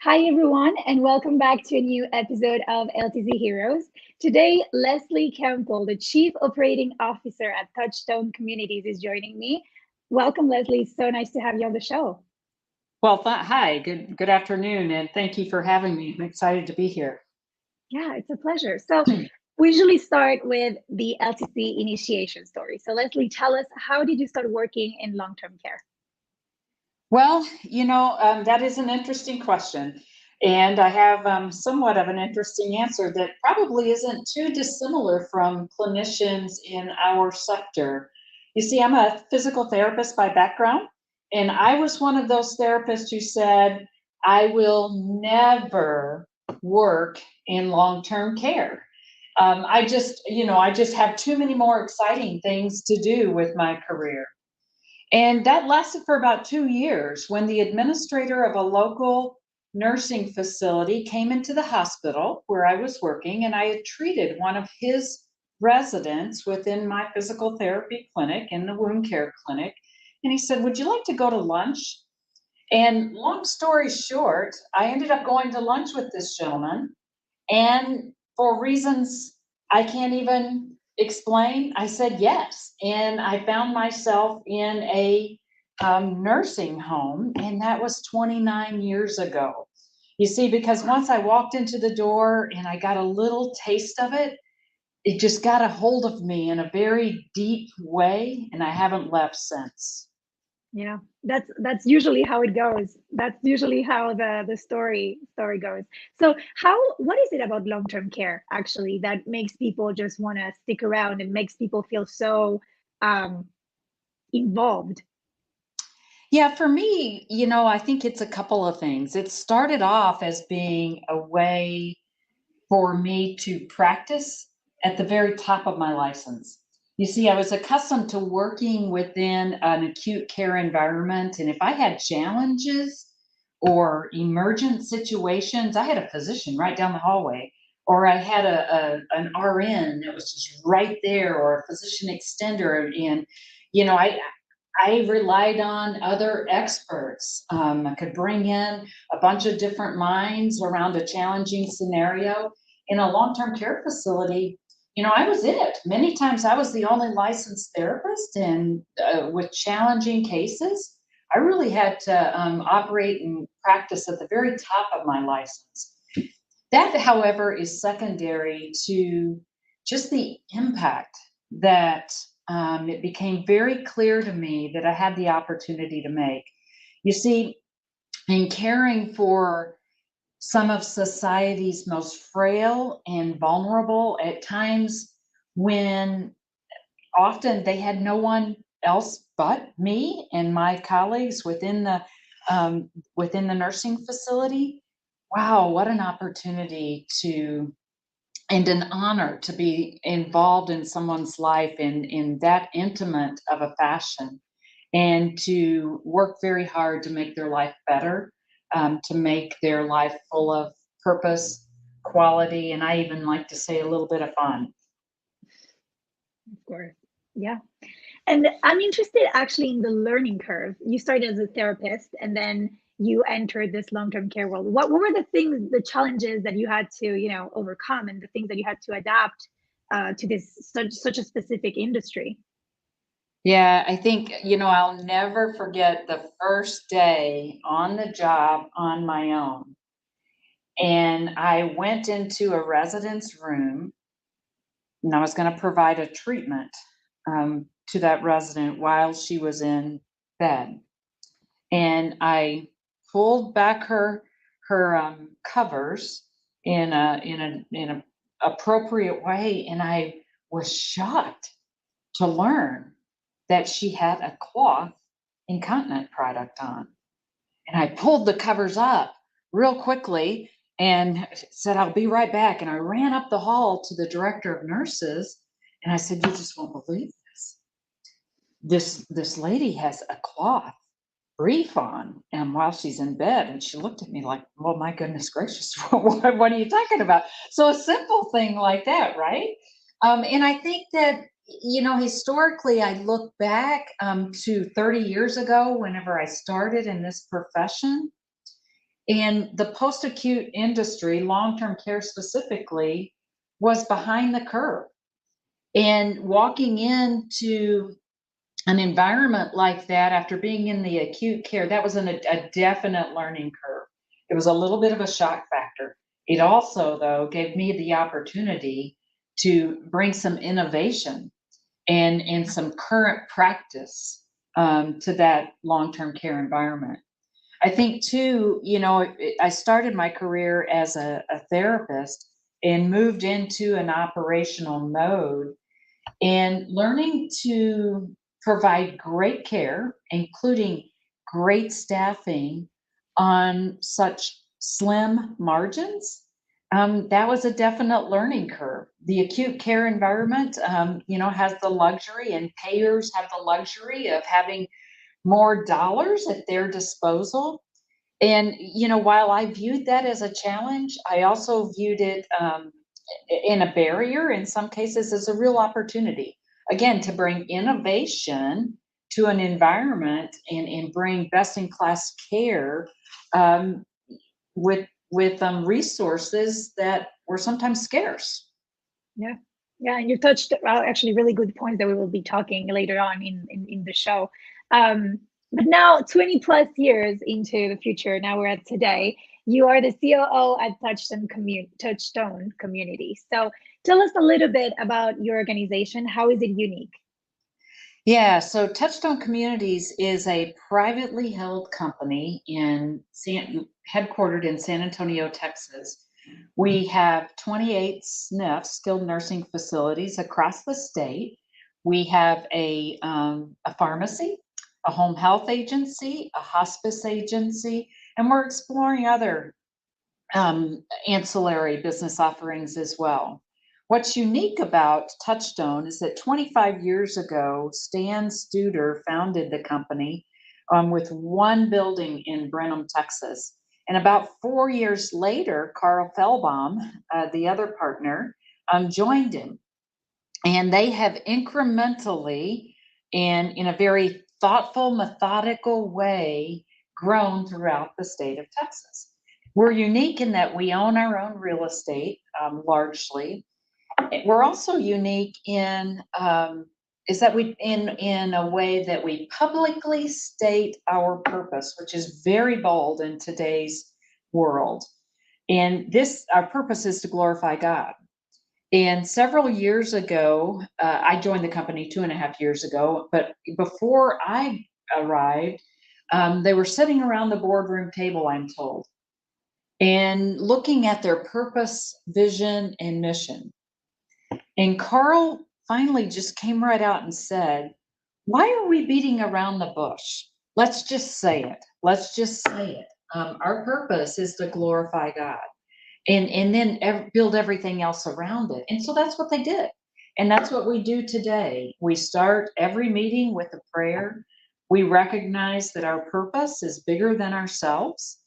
Hi, everyone, and welcome back to a new episode of LTC Heroes. Today, Leslie Campbell, the Chief Operating Officer at Touchstone Communities, is joining me. Welcome, Leslie. It's so nice to have you on the show. Well, hi, good afternoon, and thank you for having me. I'm excited to be here. Yeah, it's a pleasure. So, we usually start with the LTC initiation story. So, Leslie, tell us, how did you start working in long term care? Well, that is an interesting question, and I have somewhat of an interesting answer that probably isn't too dissimilar from clinicians in our sector. You see, I'm a physical therapist by background, and I was one of those therapists who said, I will never work in long-term care. I just have too many more exciting things to do with my career. And that lasted for about 2 years when the administrator of a local nursing facility came into the hospital where I was working, and I had treated one of his residents within my physical therapy clinic in the wound care clinic. And he said, would you like to go to lunch? And long story short, I ended up going to lunch with this gentleman. And for reasons I can't even explain, I said yes. And I found myself in a nursing home, and that was 29 years ago. You see, because once I walked into the door and I got a little taste of it, it just got a hold of me in a very deep way, and I haven't left since. Yeah, that's usually how it goes. That's usually how the story goes. So what is it about long-term care actually that makes people just want to stick around and makes people feel so um involved? Yeah, for me, I think it's a couple of things. It started off as being a way for me to practice at the very top of my license. You see, I was accustomed to working within an acute care environment, and if I had challenges or emergent situations, I had a physician right down the hallway, or I had an RN that was just right there, or a physician extender, and I relied on other experts. I could bring in a bunch of different minds around a challenging scenario. In a long-term care facility, I was it. Many times I was the only licensed therapist, and with challenging cases, I really had to operate and practice at the very top of my license. That, however, is secondary to just the impact that it became very clear to me that I had the opportunity to make. You see, in caring for some of society's most frail and vulnerable at times when often they had no one else but me and my colleagues within the nursing facility. Wow, what an opportunity to and an honor to be involved in someone's life in that intimate of a fashion, and to work very hard to make their life better, to make their life full of purpose, quality, and I even like to say a little bit of fun. Of course. Yeah. And I'm interested actually in the learning curve. You started as a therapist and then you entered this long-term care world. What were the things, the challenges that you had to, overcome, and the things that you had to adapt to this such a specific industry? Yeah, I think, I'll never forget the first day on the job on my own. And I went into a resident's room, and I was going to provide a treatment to that resident while she was in bed. And I pulled back her covers in a appropriate way, and I was shocked to learn that she had a cloth incontinent product on. And I pulled the covers up real quickly and said, I'll be right back. And I ran up the hall to the director of nurses, and I said, you just won't believe this. This lady has a cloth brief on, and while she's in bed, and she looked at me like, well, my goodness gracious, what are you talking about? So a simple thing like that, right? And I think that, historically, I look back to 30 years ago, whenever I started in this profession, And the post-acute industry, long-term care specifically, was behind the curve. And walking into an environment like that after being in the acute care, that was a definite learning curve. It was a little bit of a shock factor. It also, though, gave me the opportunity to bring some innovation and some current practice to that long-term care environment. I think too, I started my career as a therapist and moved into an operational mode and learning to provide great care, including great staffing on such slim margins. That was a definite learning curve. The acute care environment, has the luxury, and payers have the luxury of having more dollars at their disposal. And, while I viewed that as a challenge, I also viewed it in a barrier, in some cases, as a real opportunity. Again, to bring innovation to an environment and bring best in class care um, with resources that were sometimes scarce. Yeah. Yeah, and you touched actually really good points that we will be talking later on in the show. But now, 20 plus years into the future, now we're at today, you are the COO at Touchstone Communities. So tell us a little bit about your organization. How is it unique? Yeah, so Touchstone Communities is a privately held company headquartered in San Antonio, Texas. We have 28 SNFs, skilled nursing facilities across the state. We have a pharmacy, a home health agency, a hospice agency, and we're exploring other ancillary business offerings as well. What's unique about Touchstone is that 25 years ago, Stan Studer founded the company with one building in Brenham, Texas. And about 4 years later, Carl Feldbaum, the other partner, joined him. And they have incrementally and in a very thoughtful, methodical way grown throughout the state of Texas. We're unique in that we own our own real estate largely. We're also unique in is that we in a way that we publicly state our purpose, which is very bold in today's world. And our purpose is to glorify God. And several years ago, I joined the company 2.5 years ago, but before I arrived, they were sitting around the boardroom table, I'm told, and looking at their purpose, vision, and mission. And Carl finally just came right out and said, "Why are we beating around the bush? Let's just say it. Let's just say it. Our purpose is to glorify God." And then build everything else around it. And so that's what they did. And that's what we do today. We start every meeting with a prayer. We recognize that our purpose is bigger than ourselves.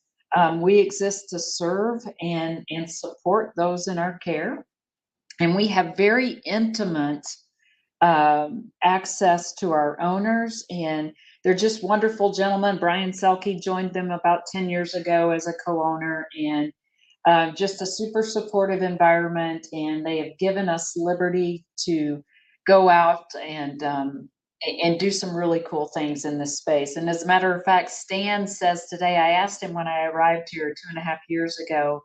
We exist to serve and support those in our care. And we have very intimate access to our owners, and they're just wonderful gentlemen. Brian Selke joined them about 10 years ago as a co-owner, and just a super supportive environment, and they have given us liberty to go out and do some really cool things in this space. And as a matter of fact, Stan says today, I asked him when I arrived here 2.5 years ago,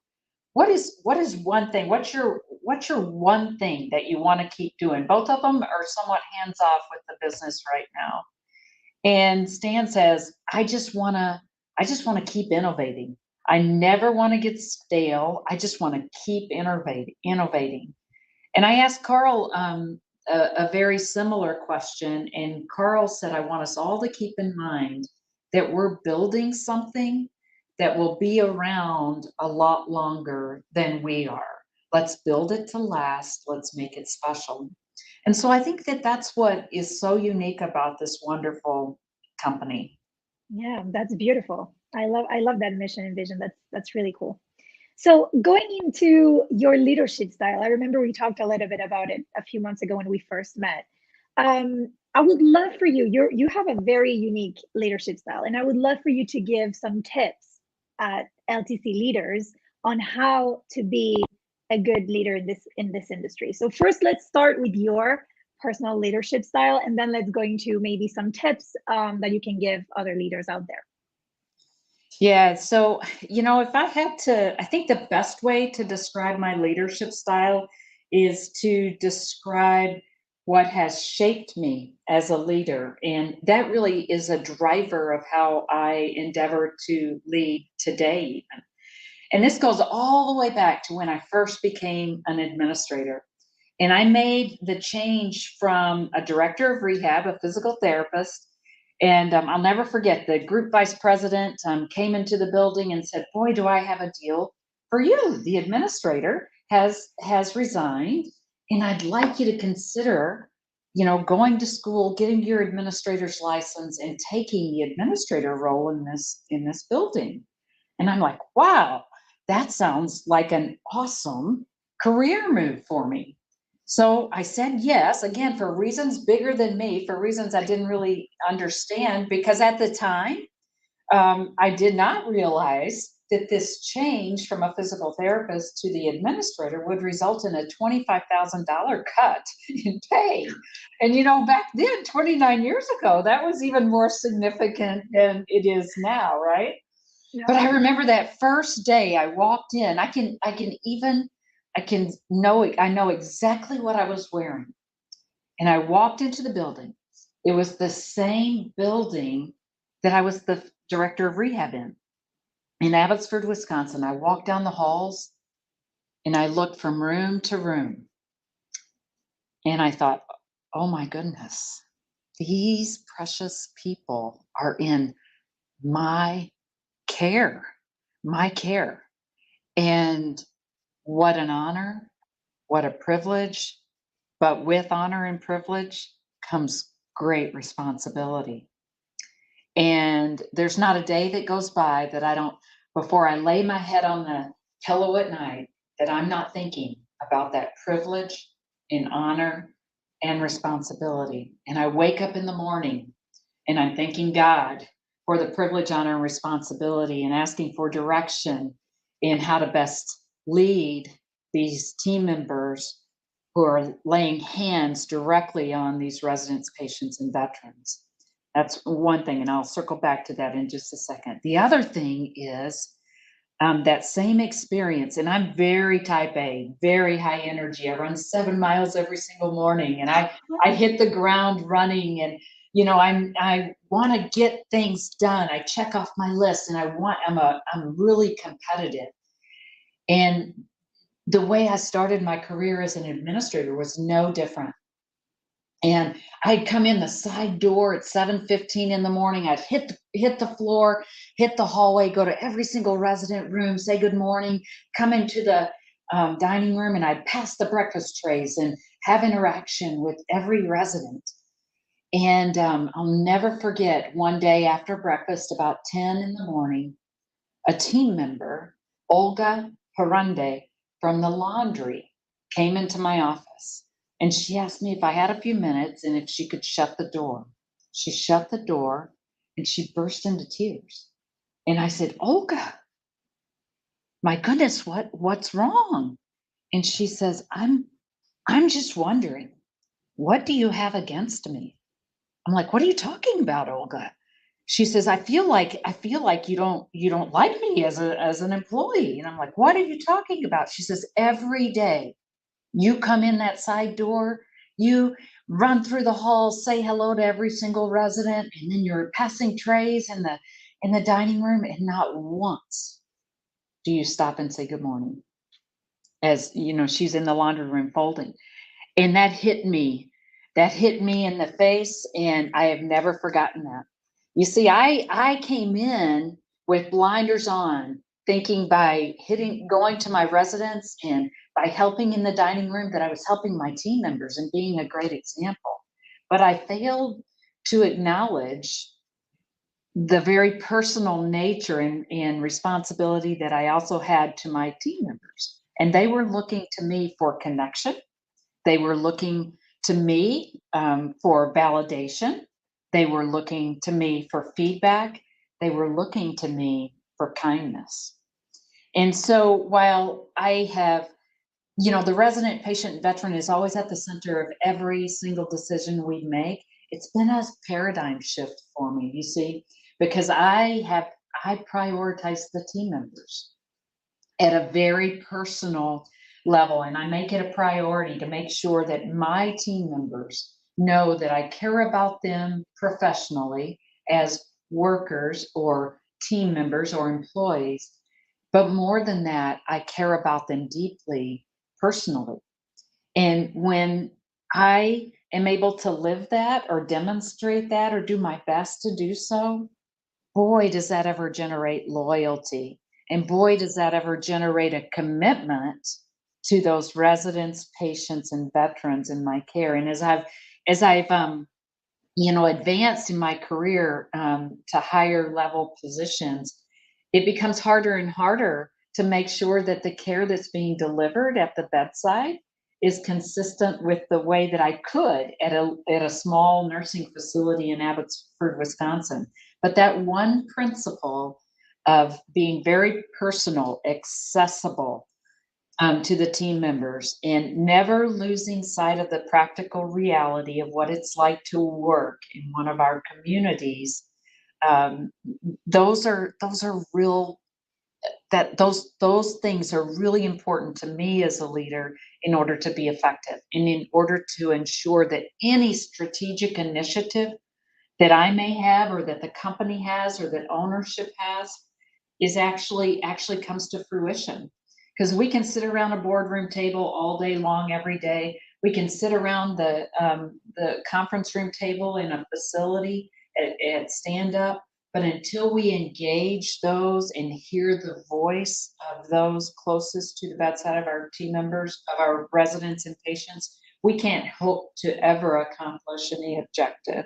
what is one thing? What's your one thing that you want to keep doing? Both of them are somewhat hands off with the business right now. And Stan says, I just want to keep innovating. I never want to get stale. I just want to keep innovating. And I asked Carl a very similar question, and Carl said, I want us all to keep in mind that we're building something that will be around a lot longer than we are. Let's build it to last. Let's make it special. And so I think that that's what is so unique about this wonderful company. Yeah, that's beautiful. I love that mission and vision. That's really cool. So going into your leadership style, I remember we talked a little bit about it a few months ago when we first met. I would love for you have a very unique leadership style, and I would love for you to give some tips at LTC leaders on how to be a good leader in this industry. So first, let's start with your personal leadership style, and then let's go into maybe some tips that you can give other leaders out there. Yeah. So, if I had to, I think the best way to describe my leadership style is to describe what has shaped me as a leader. And that really is a driver of how I endeavor to lead today, even. And this goes all the way back to when I first became an administrator. And I made the change from a director of rehab, a physical therapist. And I'll never forget, the group vice president came into the building and said, "Boy, do I have a deal for you. The administrator has resigned, and I'd like you to consider, going to school, getting your administrator's license, and taking the administrator role in this building." And I'm like, "Wow, that sounds like an awesome career move for me." So I said yes, again, for reasons bigger than me, for reasons I didn't really understand, because at the time, I did not realize that this change from a physical therapist to the administrator would result in a $25,000 cut in pay. And, back then, 29 years ago, that was even more significant than it is now, right? But I remember that first day I walked in, I know exactly what I was wearing. And I walked into the building. It was the same building that I was the director of rehab in Abbotsford, Wisconsin. I walked down the halls and I looked from room to room. And I thought, "Oh my goodness, these precious people are in my care, my care." And what an honor, what a privilege. But with honor and privilege comes great responsibility. And there's not a day that goes by that I don't, before I lay my head on the pillow at night, that I'm not thinking about that privilege and honor and responsibility. And I wake up in the morning and I'm thanking God for the privilege, honor, and responsibility, and asking for direction in how to best lead these team members who are laying hands directly on these residents, patients, and veterans. That's one thing, and I'll circle back to that in just a second. The other thing is that same experience, and I'm very type A, very high energy. I run 7 miles every single morning, and I hit the ground running, and I want to get things done. I check off my list, and I'm really competitive. And the way I started my career as an administrator was no different. And I'd come in the side door at 7:15 in the morning. I'd hit the floor, hit the hallway, go to every single resident room, say good morning, come into the dining room, and I'd pass the breakfast trays and have interaction with every resident. And I'll never forget, one day after breakfast, about 10 in the morning, a team member, Olga Harande, from the laundry, came into my office, and she asked me if I had a few minutes and if she could shut the door. She shut the door and she burst into tears. And I said, "Olga, my goodness, what's wrong?" And she says, I'm just wondering, what do you have against me?" I'm like, "What are you talking about, Olga?" She says, I feel like you don't like me as an employee." And I'm like, "What are you talking about?" She says, "Every day you come in that side door, you run through the halls, say hello to every single resident, and then you're passing trays in the dining room, and not once do you stop and say good morning." As she's in the laundry room folding. And that hit me in the face, and I have never forgotten that. You see, I came in with blinders on, thinking by going to my residents and by helping in the dining room that I was helping my team members and being a great example. But I failed to acknowledge the very personal nature and responsibility that I also had to my team members. And they were looking to me for connection. They were looking to me for validation. They were looking to me for feedback. They were looking to me for kindness. And so while I have, the resident, patient, and veteran is always at the center of every single decision we make, it's been a paradigm shift for me, you see, because I prioritize the team members at a very personal level. And I make it a priority to make sure that my team members know that I care about them professionally as workers or team members or employees. But more than that, I care about them deeply personally. And when I am able to live that or demonstrate that or do my best to do so, boy, does that ever generate loyalty. And boy, does that ever generate a commitment to those residents, patients, and veterans in my care. And as I've advanced in my career to higher level positions, it becomes harder and harder to make sure that the care that's being delivered at the bedside is consistent with the way that I could at a small nursing facility in Abbotsford, Wisconsin. But that one principle of being very personal, accessible, to the team members, and never losing sight of the practical reality of what it's like to work in one of our communities. Um, those are real, that those things are really important to me as a leader in order to be effective and in order to ensure that any strategic initiative that I may have or that the company has or that ownership has is actually comes to fruition. Because we can sit around a boardroom table all day long, every day. We can sit around the conference room table in a facility at stand up, but until we engage those and hear the voice of those closest to the bedside of our team members, of our residents and patients, we can't hope to ever accomplish any objective.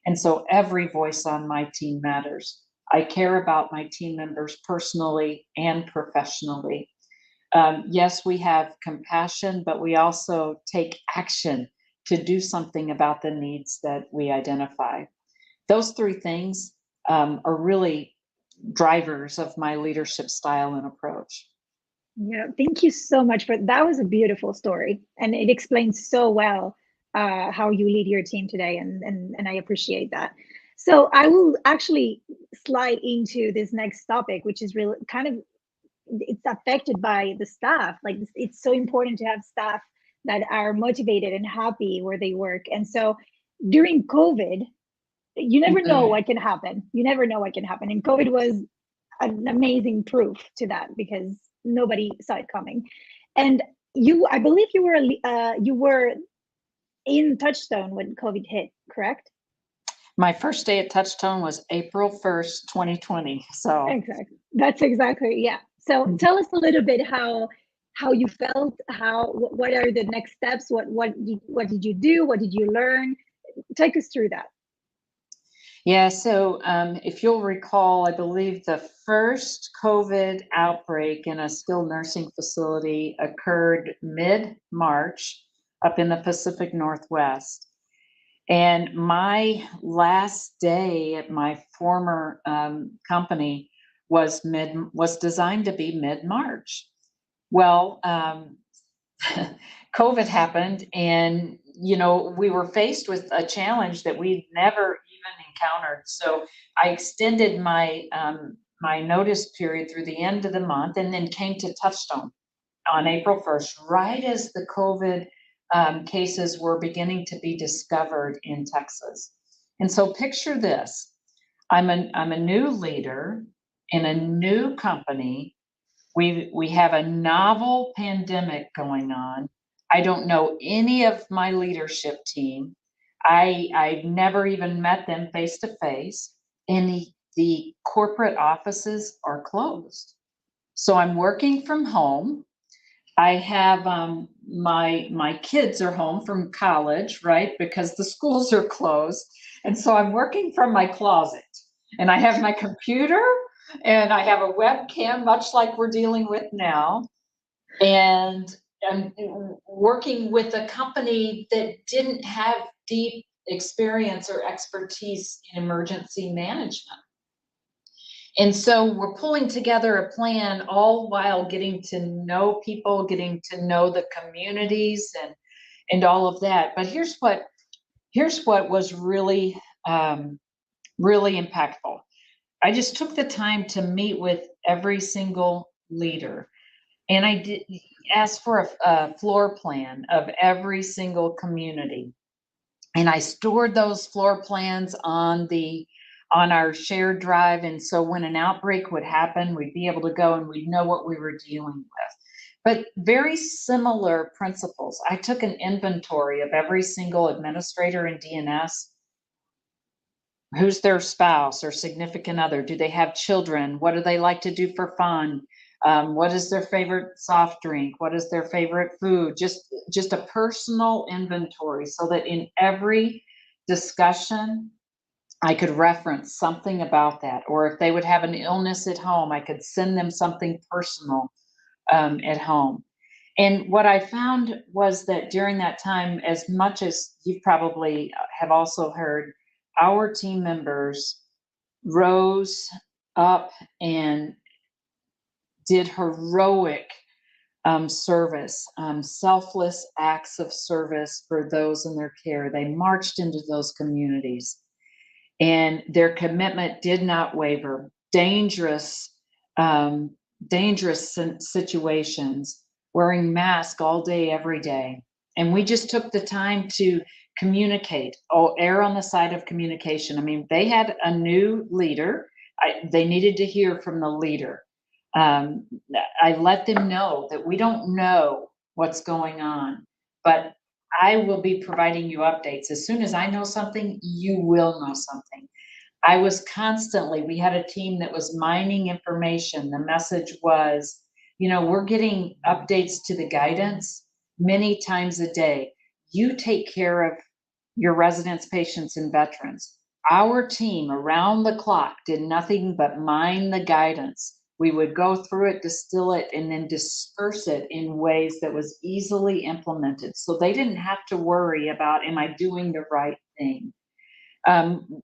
And so every voice on my team matters. I care about my team members personally and professionally. Yes, we have compassion, but we also take action to do something about the needs that we identify. Those three things are really drivers of my leadership style and approach. Yeah, thank you so much for that. Was a beautiful story, and it explains so well how you lead your team today, and I appreciate that. So I will actually slide into this next topic, which is really kind of it's affected by the staff. Like it's so important to have staff that are motivated and happy where they work. And so during COVID, you never know Mhm. what can happen. You never know what can happen. And COVID was an amazing proof to that because nobody saw it coming. And I believe you were in Touchstone when COVID hit, correct? My first day at Touchstone was April 1st, 2020. So Exactly. That's exactly, yeah. So tell us a little bit how you felt, what are the next steps? What did you do? What did you learn? Take us through that. yeah, so if you'll recall, I believe the first COVID outbreak in a skilled nursing facility occurred mid-March up in the Pacific Northwest. And my last day at my former company was designed to be mid-March. Well, COVID happened, and we were faced with a challenge that we'd never even encountered. So I extended my notice period through the end of the month, and then came to Touchstone on April 1st, right as the COVID cases were beginning to be discovered in Texas. And so picture this: I'm a new leader in a new company. We have a novel pandemic going on. I don't know any of my leadership team. I've never even met them face to face, and the corporate offices are closed. So I'm working from home. I have my kids are home from college, right? Because the schools are closed. And so I'm working from my closet. And I have my computer and I have a webcam, much like we're dealing with now. And I'm working with a company that didn't have deep experience or expertise in emergency management. And so we're pulling together a plan all while getting to know people, getting to know the communities and all of that. But here's what was really really impactful. I just took the time to meet with every single leader, and I did ask for a floor plan of every single community. And I stored those floor plans on our shared drive. And so when an outbreak would happen, we'd be able to go and we'd know what we were dealing with. But very similar principles. I took an inventory of every single administrator in DNS. Who's their spouse or significant other? Do they have children? What do they like to do for fun? What is their favorite soft drink? What is their favorite food? Just a personal inventory, so that in every discussion I could reference something about that. Or if they would have an illness at home, I could send them something personal at home. And what I found was that during that time, as much as you probably have also heard, our team members rose up and did heroic service, selfless acts of service for those in their care. They marched into those communities, and their commitment did not waver. Um, dangerous situations, wearing masks all day, every day. And we just took the time to communicate, err on the side of communication. I mean, they had a new leader. They needed to hear from the leader. Um, I let them know that we don't know what's going on, but I will be providing you updates. As soon as I know something, you will know something. I was constantly, we had a team that was mining information. The message was, we're getting updates to the guidance many times a day. You take care of your residents, patients, and veterans. Our team around the clock did nothing but mine the guidance. We would go through it, distill it, and then disperse it in ways that was easily implemented. So they didn't have to worry about, am I doing the right thing?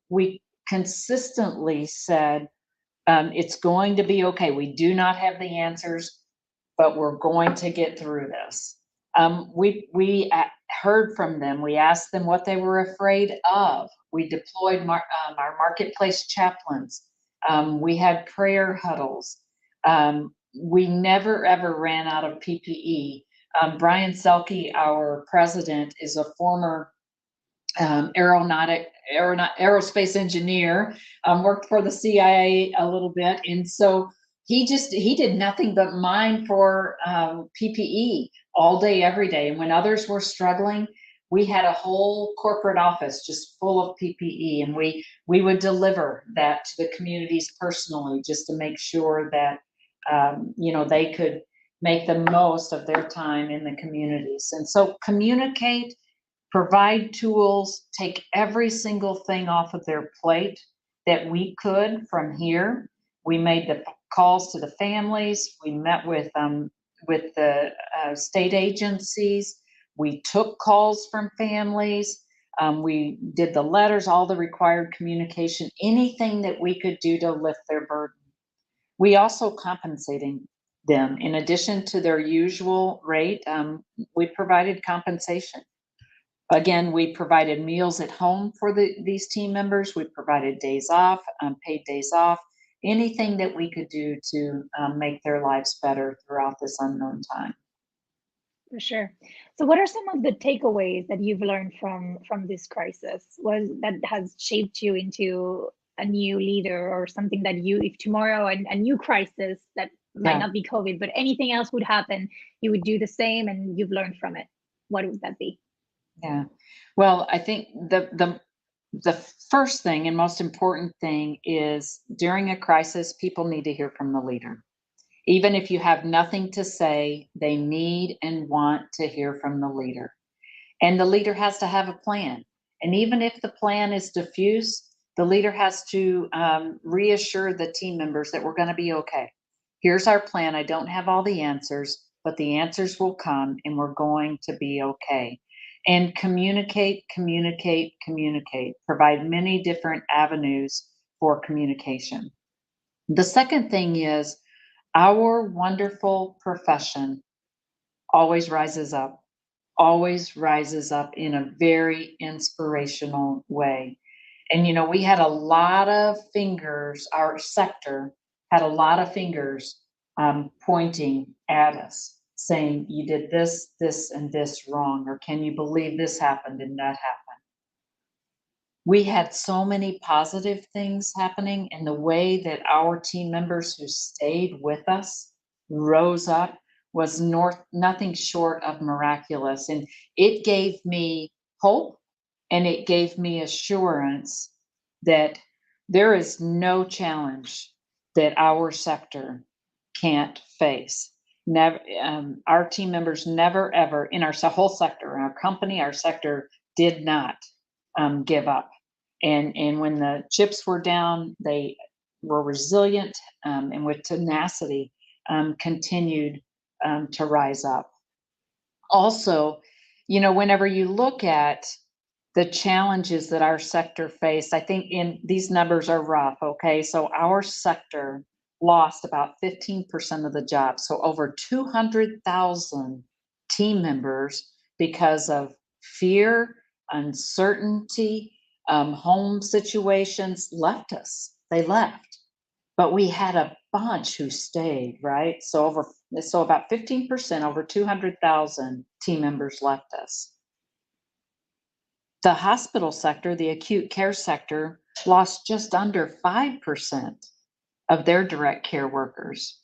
We consistently said, it's going to be okay. We do not have the answers, but we're going to get through this. We heard from them. We asked them what they were afraid of. We deployed our marketplace chaplains. We had prayer huddles. We never ever ran out of PPE. Brian Selke, our president, is a former aerospace engineer, worked for the CIA a little bit. And so he did nothing but mine for PPE all day, every day. And when others were struggling, we had a whole corporate office just full of PPE, and we would deliver that to the communities personally, just to make sure that they could make the most of their time in the communities. And so communicate, provide tools, take every single thing off of their plate that we could from here. We made the calls to the families. We met with the state agencies. We took calls from families. We did the letters, all the required communication, anything that we could do to lift their burden. We also compensating them. In addition to their usual rate, we provided compensation. Again, we provided meals at home for these team members. We provided days off, paid days off, anything that we could do to make their lives better throughout this unknown time. For sure. So what are some of the takeaways that you've learned from this crisis? That has shaped you into a new leader, or something that if tomorrow a new crisis that might not be COVID, but anything else would happen, you would do the same and you've learned from it? What would that be? Yeah. Well, I think the first thing and most important thing is, during a crisis, people need to hear from the leader. Even if you have nothing to say, they need and want to hear from the leader. And the leader has to have a plan. And even if the plan is diffuse, the leader has to reassure the team members that we're going to be okay. Here's our plan. I don't have all the answers, but the answers will come and we're going to be okay. And communicate, provide many different avenues for communication. The second thing is our wonderful profession always rises up in a very inspirational way. And, we had a lot of fingers, our sector had a lot of fingers pointing at us, saying, you did this, this, and this wrong, or can you believe this happened and that happened? We had so many positive things happening, and the way that our team members who stayed with us rose up was nothing short of miraculous. And it gave me hope, and it gave me assurance that there is no challenge that our sector can't face. Never, our team members never ever in our whole sector, our company, our sector did not give up. And when the chips were down, they were resilient, and with tenacity continued to rise up. Also, whenever you look at the challenges that our sector faced, I think in these numbers are rough, okay? So our sector lost about 15% of the jobs, so over 200,000 team members because of fear, uncertainty, home situations left us. They left, but we had a bunch who stayed, right? So about 15%, over 200,000 team members left us. The hospital sector, the acute care sector, lost just under 5% of their direct care workers.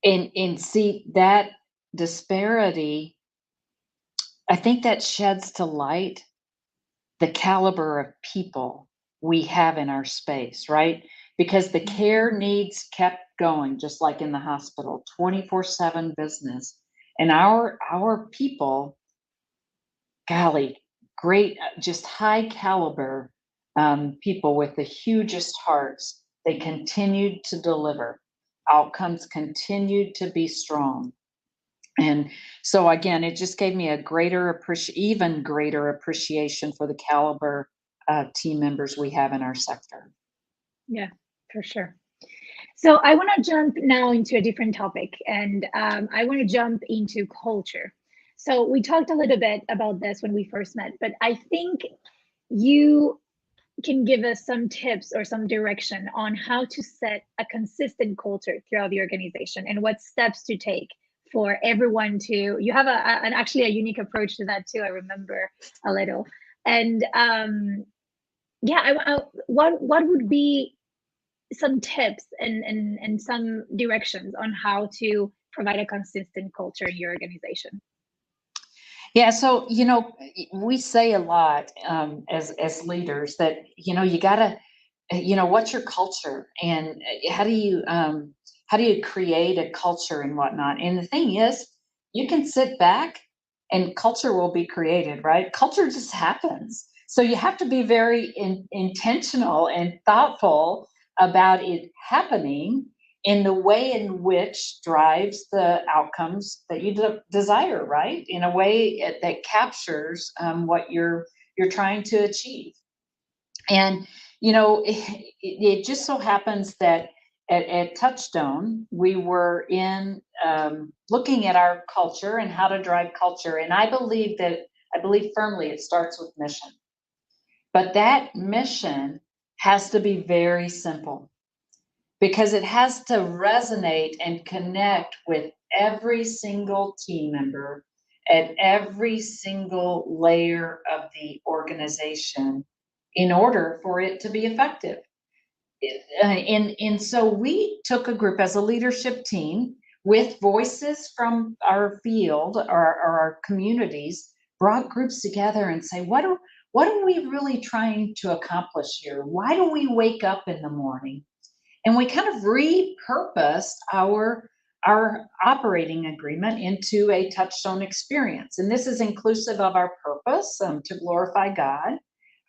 And see that disparity, I think that sheds to light the caliber of people we have in our space, right? Because the care needs kept going, just like in the hospital, 24/7 business. And our people, golly, great, just high caliber people with the hugest hearts. They continued to deliver. Outcomes continued to be strong. And so again, it just gave me even greater appreciation for the caliber of team members we have in our sector. Yeah, for sure. So I want to jump now into a different topic, and I want to jump into culture. So we talked a little bit about this when we first met, but I think you can give us some tips or some direction on how to set a consistent culture throughout the organization and what steps to take for everyone to. You have actually a unique approach to that too. I remember a little, and yeah, what would be some tips and some directions on how to provide a consistent culture in your organization? Yeah, so we say a lot as leaders that you gotta what's your culture, and how do you create a culture and whatnot. And the thing is, you can sit back and culture will be created, right? Culture just happens. So you have to be very intentional and thoughtful about it happening in the way in which drives the outcomes that you desire, right? In a way that captures what you're trying to achieve. And it just so happens that at Touchstone, we were in looking at our culture and how to drive culture. And I believe firmly it starts with mission. But that mission has to be very simple, because it has to resonate and connect with every single team member at every single layer of the organization in order for it to be effective. And so we took a group as a leadership team with voices from our field or our communities, brought groups together and say, what are we really trying to accomplish here? Why do we wake up in the morning? And we kind of repurposed our operating agreement into a Touchstone experience. And this is inclusive of our purpose to glorify God,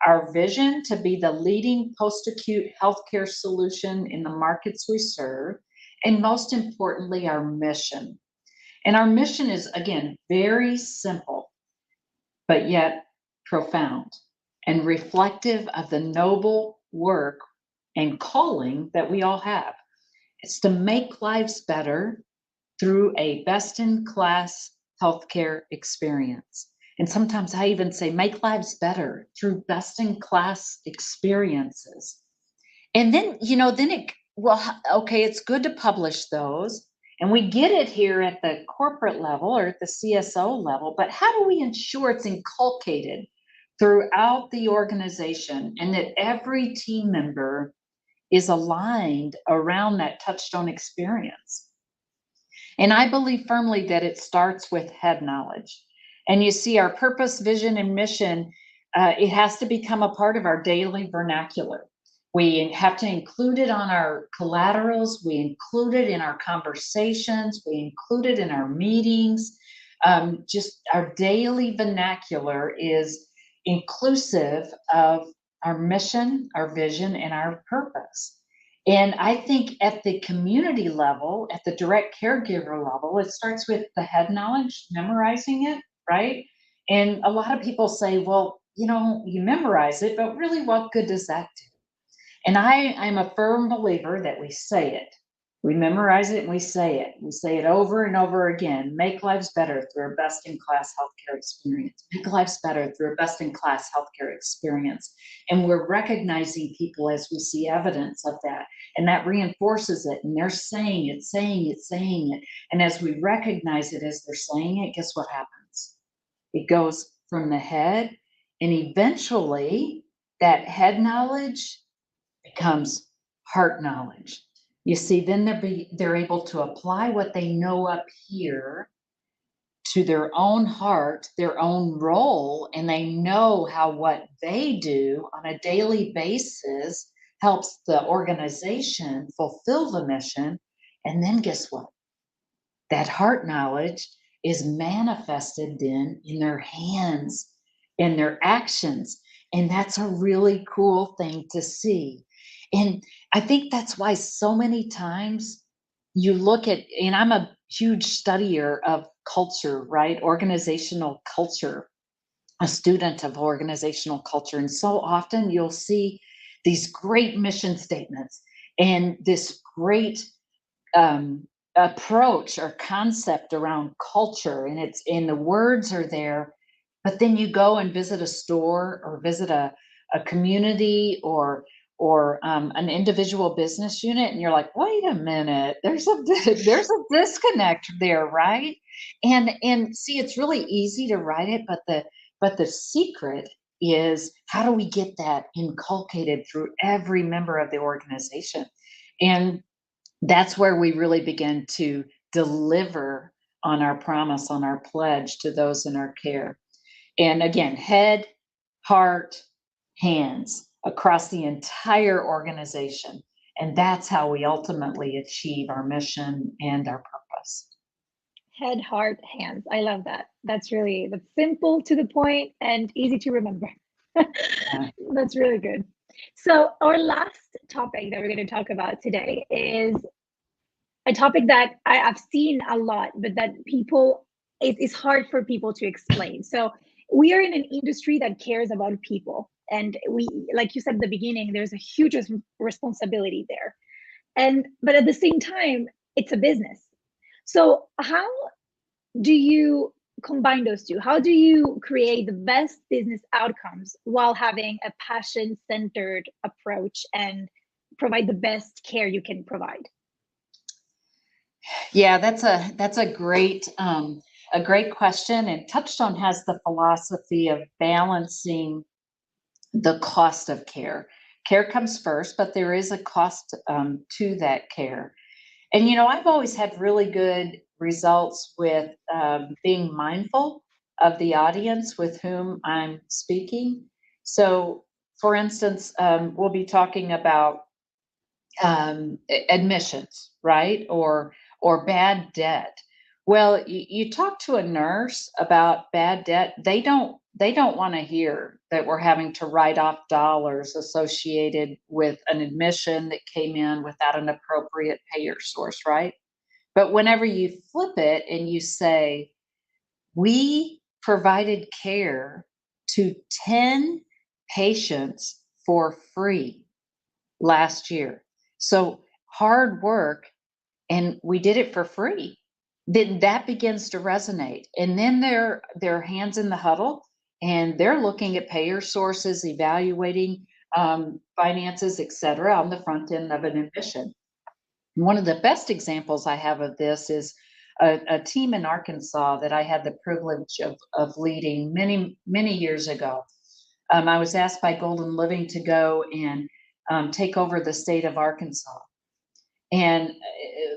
our vision to be the leading post-acute healthcare solution in the markets we serve, and most importantly, our mission. And our mission is, again, very simple, but yet profound and reflective of the noble work and calling that we all have. It's to make lives better through a best-in-class healthcare experience. And sometimes I even say make lives better through best-in-class experiences. And then, then okay, it's good to publish those. And we get it here at the corporate level or at the CSO level, but how do we ensure it's inculcated throughout the organization and that every team member is aligned around that Touchstone experience? And I believe firmly that it starts with head knowledge. And you see, our purpose, vision, and mission, it has to become a part of our daily vernacular. We have to include it on our collaterals, we include it in our conversations, we include it in our meetings. Just our daily vernacular is inclusive of our mission, our vision, and our purpose. And I think at the community level, at the direct caregiver level, it starts with the head knowledge, memorizing it, right? And a lot of people say, well, you memorize it, but really what good does that do? And I'm a firm believer that we say it. We memorize it and we say it. We say it over and over again. Make lives better through a best-in-class healthcare experience. Make lives better through a best-in-class healthcare experience. And we're recognizing people as we see evidence of that. And that reinforces it. And they're saying it, saying it, saying it. And as we recognize it as they're saying it, guess what happens? It goes from the head, and eventually that head knowledge becomes heart knowledge. You see, then they're able to apply what they know up here to their own heart, their own role, and they know how what they do on a daily basis helps the organization fulfill the mission. And then guess what? That heart knowledge is manifested then in their hands, in their actions. And that's a really cool thing to see. And I think that's why so many times you look at, and I'm a huge studier of culture, right? Organizational culture, a student of organizational culture. And so often you'll see these great mission statements and this great approach or concept around culture, and it's and the words are there, but then you go and visit a store or visit a community or an individual business unit, and you're like, wait a minute, there's a there's a disconnect there, right? And see, it's really easy to write it, but the secret is how do we get that inculcated through every member of the organization? And that's where we really begin to deliver on our promise, on our pledge to those in our care. And again, head, heart, hands across the entire organization. And that's how we ultimately achieve our mission and our purpose. Head, heart, hands. I love that. That's simple, to the point, and easy to remember. Yeah. That's really good. So our last topic that we're going to talk about today is a topic that I've seen a lot, but that it's hard for people to explain. So we are in an industry that cares about people. And we, like you said at the beginning, there's a huge responsibility there. But at the same time, it's a business. So how do you combine those two? How do you create the best business outcomes while having a passion-centered approach and provide the best care you can provide? Yeah, that's a great question. And Touchstone has the philosophy of balancing the cost of care. Care comes first, but there is a cost to that care. And I've always had really good results with being mindful of the audience with whom I'm speaking. So, for instance, we'll be talking about admissions, right? Or bad debt. Well, you talk to a nurse about bad debt, they don't want to hear that we're having to write off dollars associated with an admission that came in without an appropriate payer source, right? But whenever you flip it and you say, we provided care to 10 patients for free last year. So hard work, and we did it for free. Then that begins to resonate. And then they're hands in the huddle, and they're looking at payer sources, evaluating finances, et cetera, on the front end of an admission. One of the best examples I have of this is a team in Arkansas that I had the privilege of leading many, many years ago. I was asked by Golden Living to go and take over the state of Arkansas. And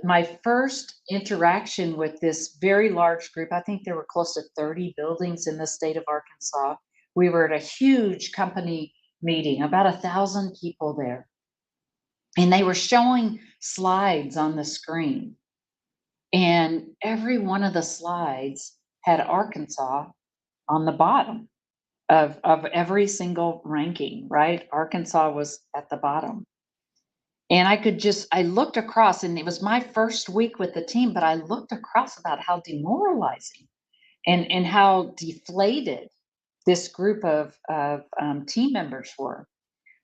my first interaction with this very large group, I think there were close to 30 buildings in the state of Arkansas. We were at a huge company meeting, about 1,000 people there. And they were showing slides on the screen. And every one of the slides had Arkansas on the bottom of every single ranking, right? Arkansas was at the bottom. And I looked across, and it was my first week with the team, but I looked across about how demoralizing and how deflated this group of team members were.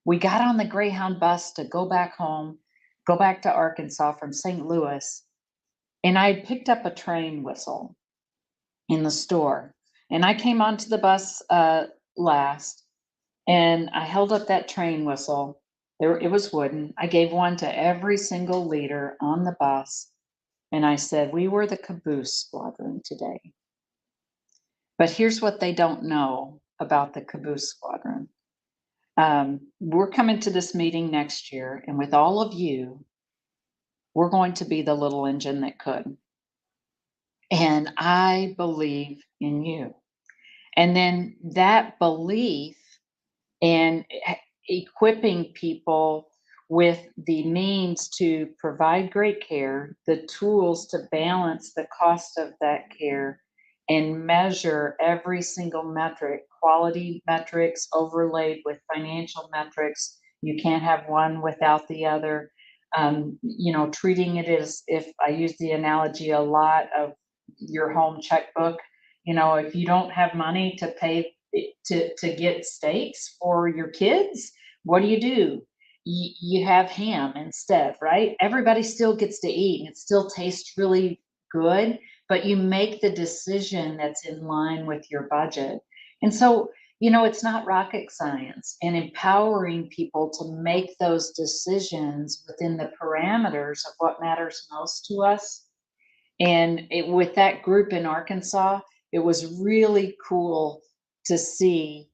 We got on the Greyhound bus to go back home, go back to Arkansas from St. Louis, and I had picked up a train whistle in the store. And I came onto the bus last, and I held up that train whistle. It was wooden. I gave one to every single leader on the bus, and I said, "We were the caboose squadron today." But here's what they don't know about the caboose squadron. We're coming to this meeting next year, and with all of you, we're going to be the little engine that could. And I believe in you. And then that belief and equipping people with the means to provide great care, the tools to balance the cost of that care, and measure every single metric, quality metrics overlaid with financial metrics. You can't have one without the other. Treating it as, if I use the analogy a lot of your home checkbook, if you don't have money to pay to get steaks for your kids, what do? You have ham instead, right? Everybody still gets to eat, and it still tastes really good, but you make the decision that's in line with your budget. And so, it's not rocket science, and empowering people to make those decisions within the parameters of what matters most to us. And with that group in Arkansas, it was really cool to see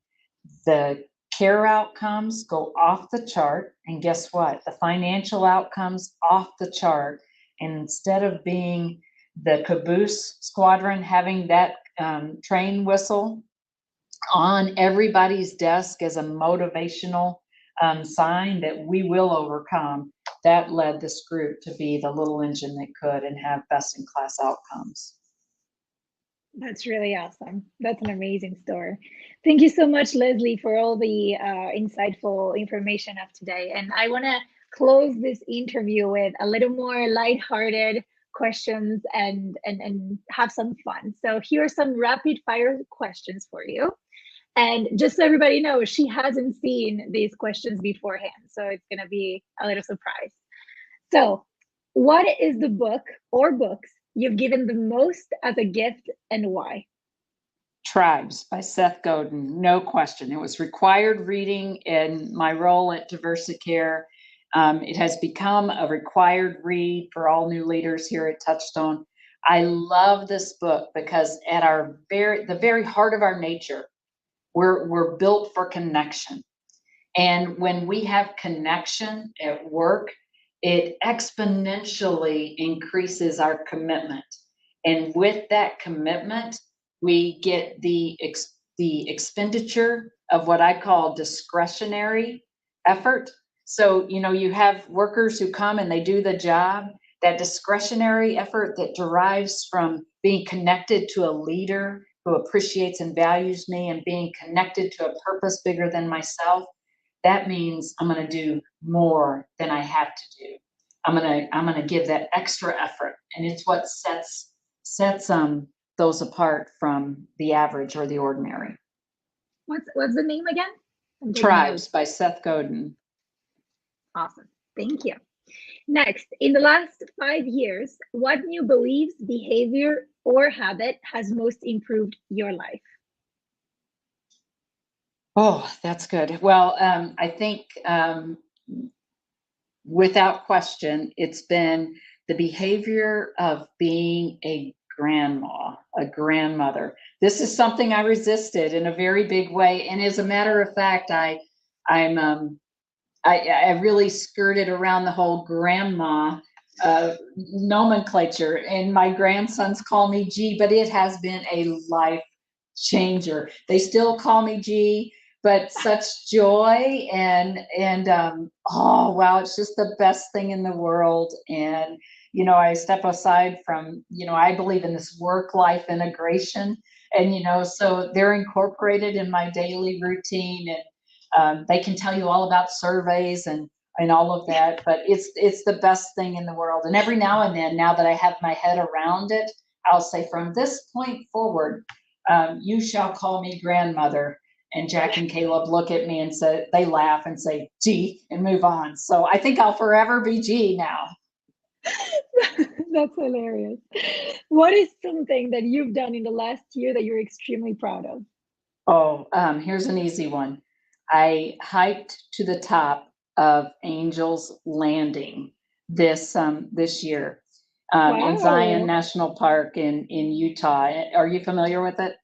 the care outcomes go off the chart. And guess what? The financial outcomes off the chart. And instead of being the caboose squadron having that train whistle on everybody's desk as a motivational sign that we will overcome, that led this group to be the little engine that could and have best in class outcomes. That's really awesome. That's an amazing story. Thank you so much, Leslie, for all the insightful information of today. And I want to close this interview with a little more lighthearted questions and have some fun. So here are some rapid fire questions for you. And just so everybody knows, she hasn't seen these questions beforehand, so it's going to be a little surprise. So, what is the book or books you've given the most as a gift, and why? Tribes by Seth Godin, no question. It was required reading in my role at Diversicare. It has become a required read for all new leaders here at Touchstone. I love this book because at the very heart of our nature, we're built for connection. And when we have connection at work, it exponentially increases our commitment. And with that commitment, we get the expenditure of what I call discretionary effort. So, you have workers who come and they do the job, that discretionary effort that derives from being connected to a leader who appreciates and values me and being connected to a purpose bigger than myself. That means I'm going to do more than I have to do. I'm going to give that extra effort, and it's what sets those apart from the average or the ordinary. What's the name again? Tribes by Seth Godin. Awesome. Thank you. Next, in the last 5 years, what new beliefs, behavior, or habit has most improved your life? Oh, that's good. Well, I think without question, it's been the behavior of being a grandma, a grandmother. This is something I resisted in a very big way, and as a matter of fact, I'm I really skirted around the whole grandma nomenclature, and my grandsons call me G, but it has been a life changer. They still call me G, but such joy and oh wow, it's just the best thing in the world. And I step aside from, I believe in this work life integration, and so they're incorporated in my daily routine, and they can tell you all about surveys and all of that, but it's the best thing in the world. And every now and then, now that I have my head around it, I'll say, from this point forward, you shall call me grandmother. And Jack and Caleb look at me and say, they laugh and say, G, and move on. So I think I'll forever be G now. That's hilarious. What is something that you've done in the last year that you're extremely proud of? Oh, here's an easy one. I hiked to the top of Angel's Landing this year in Zion Wow. National Park in Utah. Are you familiar with it?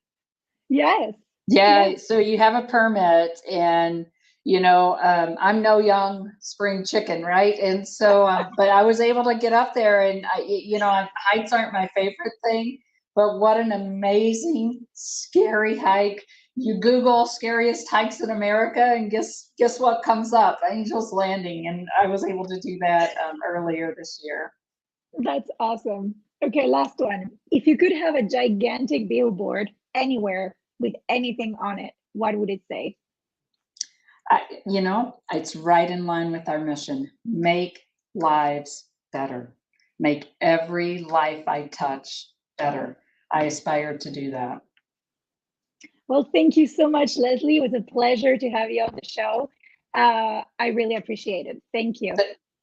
Yes. Yeah, Yes. so you have a permit, and I'm no young spring chicken, right? And so, but I was able to get up there, and heights aren't my favorite thing, but what an amazing, scary hike. You Google scariest hikes in America, and guess what comes up? Angel's Landing, and I was able to do that earlier this year. That's awesome. Okay, last one. If you could have a gigantic billboard anywhere with anything on it, what would it say? It's right in line with our mission. Make lives better. Make every life I touch better. I aspire to do that. Well, thank you so much, Leslie. It was a pleasure to have you on the show. I really appreciate it. Thank you.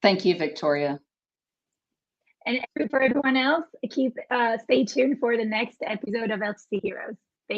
Thank you, Victoria. And for everyone else, stay tuned for the next episode of LTC Heroes.